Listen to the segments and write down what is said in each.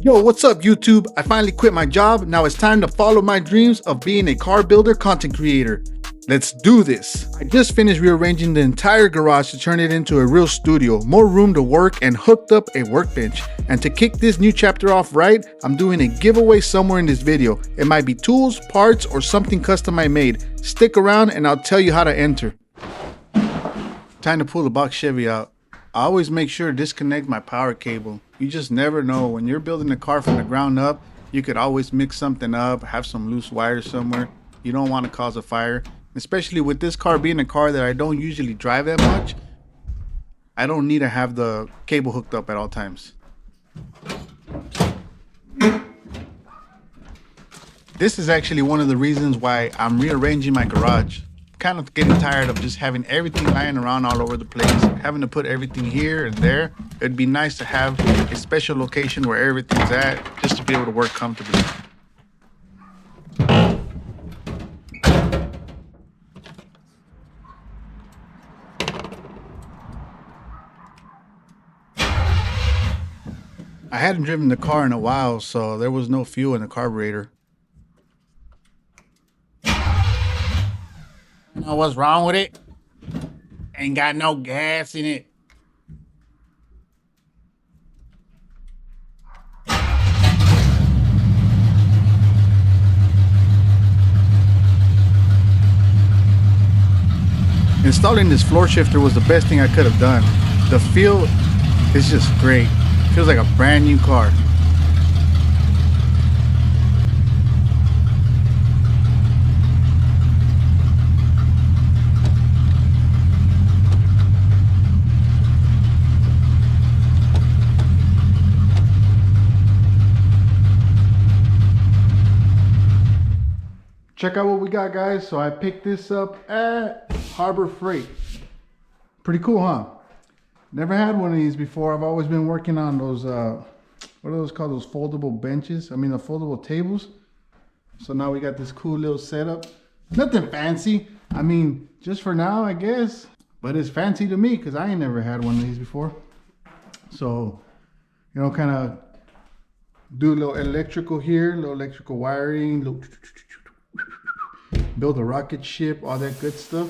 Yo, what's up YouTube? I finally quit my job. Now it's time to follow my dreams of being a car builder content creator. Let's do this. I just finished rearranging the entire garage to turn it into a real studio, more room to work, and hooked up a workbench. And to kick this new chapter off right, I'm doing a giveaway somewhere in this video. It might be tools, parts, or something custom I made. Stick around and I'll tell you how to enter. Time to pull the box Chevy out. I always make sure to disconnect my power cable. You just never know. When you're building a car from the ground up, you could always mix something up, have some loose wires somewhere. You don't want to cause a fire. Especially with this car being a car that I don't usually drive that much, I don't need to have the cable hooked up at all times. This is actually one of the reasons why I'm rearranging my garage. Kind of getting tired of just having everything lying around all over the place, having to put everything here and there. It'd be nice to have a special location where everything's at, just to be able to work comfortably. I hadn't driven the car in a while, so there was no fuel in the carburetor. You know what's wrong with it? Ain't got no gas in it. Installing this floor shifter was the best thing I could have done. The feel is just great. Feels like a brand new car. Check out what we got, guys. So I picked this up at Harbor Freight. Pretty cool, huh? Never had one of these before. I've always been working on those, what are those called? Those foldable benches. I mean, the foldable tables. So now we got this cool little setup. Nothing fancy. I mean, just for now, I guess. But it's fancy to me because I ain't never had one of these before. So, you know, kind of do a little electrical here, a little electrical wiring, little build a rocket ship, all that good stuff.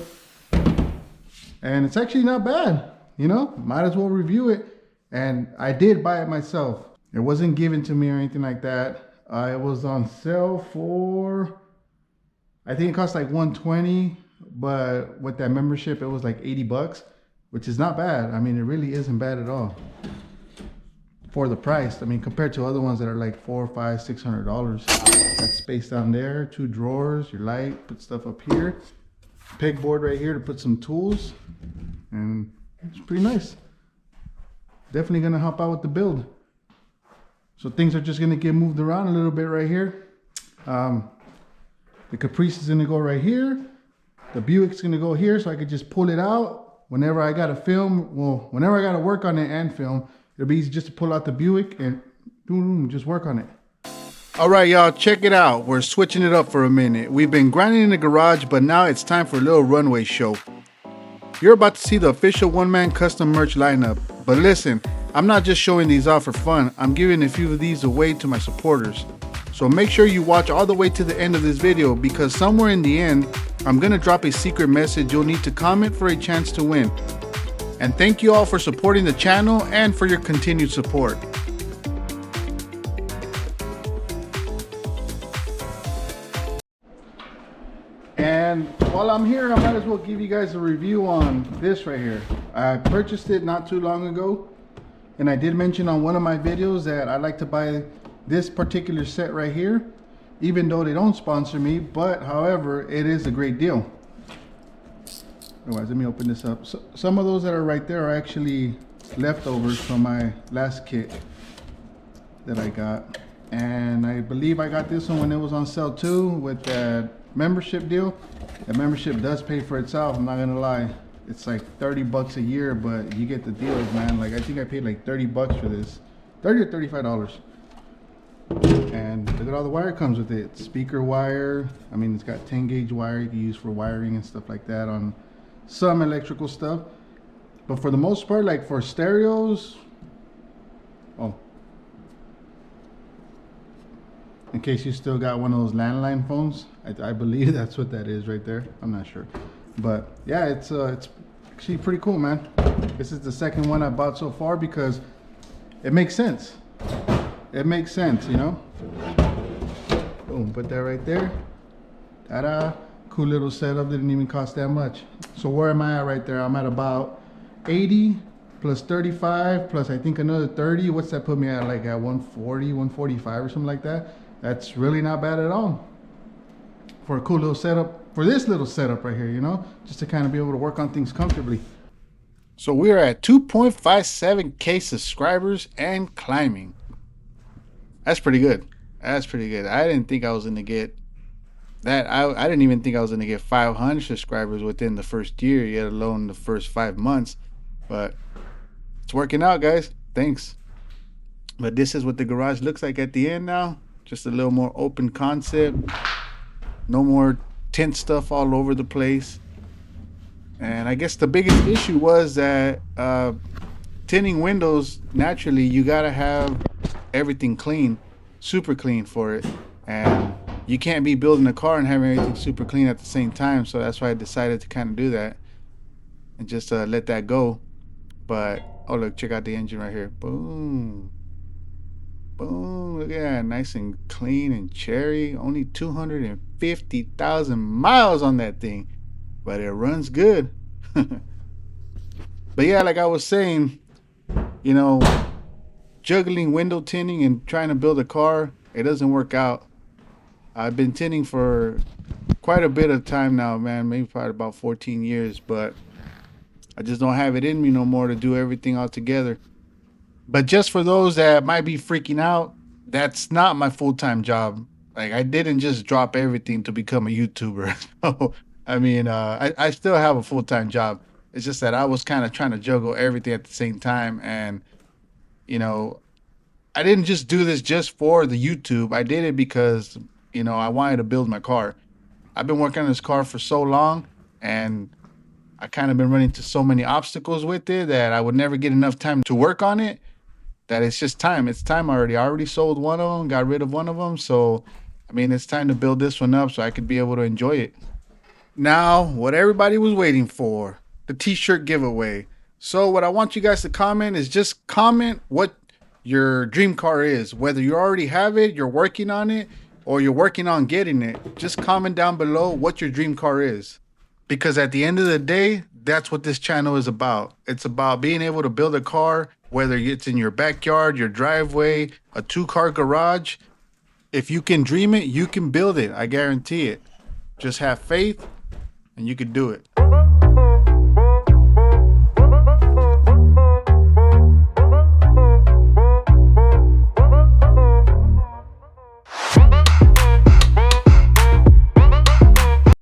And it's actually not bad, you know, might as well review it. And I did buy it myself. It wasn't given to me or anything like that. It was on sale for, I think it cost like $120, but with that membership, it was like $80, which is not bad. I mean, it really isn't bad at all for the price. I mean, compared to other ones that are like $400, $500, $600. That space down there, 2 drawers, your light, put stuff up here, pegboard right here to put some tools, and it's pretty nice. Definitely gonna help out with the build. So things are just gonna get moved around a little bit right here. The Caprice is gonna go right here. The Buick's gonna go here, so I could just pull it out whenever I gotta film. Well, whenever I gotta work on it and film, it'll be easy just to pull out the Buick and just work on it. All right, y'all, check it out. We're switching it up for a minute. We've been grinding in the garage, but now it's time for a little runway show. You're about to see the official one-man custom merch lineup. But listen, I'm not just showing these off for fun. I'm giving a few of these away to my supporters. So make sure you watch all the way to the end of this video, because somewhere in the end, I'm gonna drop a secret message you'll need to comment for a chance to win. And thank you all for supporting the channel and for your continued support. And while I'm here, I might as well give you guys a review on this right here. I purchased it not too long ago, and I did mention on one of my videos that I like to buy this particular set right here, even though they don't sponsor me. But however, it is a great deal. Otherwise, let me open this up. So, some of those that are right there are actually leftovers from my last kit that I got. And I believe I got this one when it was on sale too, with that membership deal. The membership does pay for itself, I'm not gonna lie. It's like $30 a year, but you get the deals, man. Like, I think I paid like $30 for this. $30 or $35. And look at all the wire comes with it. Speaker wire. I mean, it's got 10 gauge wire you can use for wiring and stuff like that on some electrical stuff. But for the most part, like for stereos, oh, In case you still got one of those landline phones. I believe that's what that is right there. I'm not sure. But yeah, it's actually pretty cool, man. This is the second one I bought so far because it makes sense. It makes sense, you know? Boom, put that right there. Ta-da. Cool little setup, didn't even cost that much. So where am I at right there? I'm at about 80 plus 35 plus I think another 30. What's that put me at? Like at 140, 145 or something like that. That's really not bad at all for a cool little setup, for this little setup right here, you know, just to kind of be able to work on things comfortably. So we're at 2.57K subscribers and climbing. That's pretty good. That's pretty good. I didn't think I was gonna get that. I didn't even think I was gonna get 500 subscribers within the first year, yet alone the first 5 months. But it's working out, guys. Thanks. But this is what the garage looks like at the end now. Just a little more open concept. No more tint stuff all over the place. And I guess the biggest issue was that tinting windows, naturally, you gotta have everything clean, super clean for it. And you can't be building a car and having everything super clean at the same time. So that's why I decided to kind of do that and just let that go. But oh look, check out the engine right here. Boom, boom. Look at that, nice and clean and cherry. Only 250,000 miles on that thing, but it runs good. But yeah, like I was saying, you know, juggling window tinting and trying to build a car, it doesn't work out. I've been tinting for quite a bit of time now, man, maybe probably about 14 years, but I just don't have it in me no more to do everything all together. But just for those that might be freaking out, that's not my full-time job. Like, I didn't just drop everything to become a YouTuber. So, I mean, I still have a full-time job. It's just that I was kind of trying to juggle everything at the same time. And, you know, I didn't just do this just for the YouTube. I did it because, you know, I wanted to build my car. I've been working on this car for so long, and I kind of been running into so many obstacles with it that I would never get enough time to work on it, that it's just time. It's time already. I already sold one of them, got rid of one of them. So, I mean, it's time to build this one up so I could be able to enjoy it. Now, what everybody was waiting for, the t-shirt giveaway. So what I want you guys to comment is just comment what your dream car is, whether you already have it, you're working on it, or you're working on getting it. Just comment down below what your dream car is. Because at the end of the day, that's what this channel is about. It's about being able to build a car, whether it's in your backyard, your driveway, a 2-car garage. If you can dream it, you can build it. I guarantee it. Just have faith and you can do it.